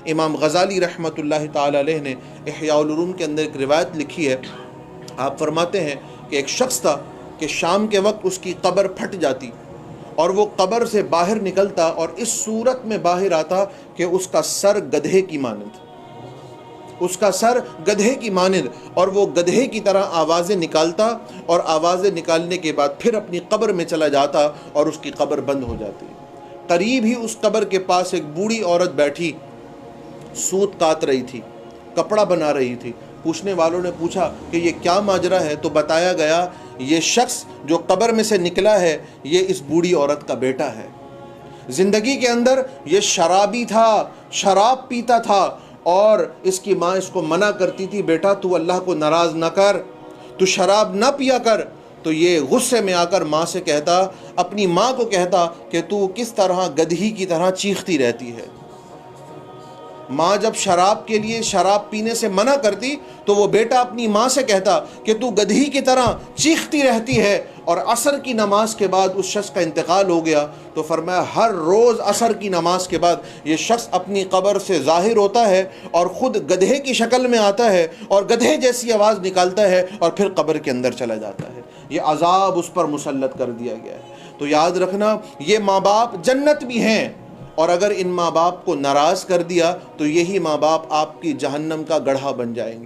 इमाम गज़ाली रहमतुल्लाहि ताला अलैह ने इह्या उल उलूम के अंदर एक रिवायत लिखी है। आप फरमाते हैं कि एक शख्स था कि शाम के वक्त उसकी कब्र फट जाती और वो कब्र से बाहर निकलता और इस सूरत में बाहर आता कि उसका सर गधे की मानंद, उसका सर गधे की मानंद, और वो गधे की तरह आवाज़ें निकालता और आवाज़ें निकालने के बाद फिर अपनी कब्र में चला जाता और उसकी कब्र बंद हो जाती। करीब ही उस कब्र के पास एक बूढ़ी औरत बैठी, सूत काट रही थी, कपड़ा बना रही थी। पूछने वालों ने पूछा कि ये क्या माजरा है, तो बताया गया ये शख्स जो कब्र में से निकला है ये इस बूढ़ी औरत का बेटा है। ज़िंदगी के अंदर ये शराबी था, शराब पीता था और इसकी माँ इसको मना करती थी, बेटा तू अल्लाह को नाराज़ ना कर, तू शराब ना पिया कर। तो ये गुस्से में आकर माँ से कहता, अपनी माँ को कहता कि तू किस तरह गधी की तरह चीखती रहती है। माँ जब शराब के लिए, शराब पीने से मना करती तो वो बेटा अपनी माँ से कहता कि तू गधी की तरह चीखती रहती है। और असर की नमाज के बाद उस शख्स का इंतकाल हो गया। तो फरमाया हर रोज़ असर की नमाज के बाद ये शख्स अपनी कब्र से ज़ाहिर होता है और ख़ुद गधे की शक्ल में आता है और गधे जैसी आवाज़ निकालता है और फिर कब्र के अंदर चला जाता है। ये अज़ाब उस पर मुसल्लत कर दिया गया है। तो याद रखना, ये माँ बाप जन्नत भी हैं, और अगर इन माँ बाप को नाराज़ कर दिया तो यही माँ बाप आपकी जहन्नम का गड्ढा बन जाएंगे।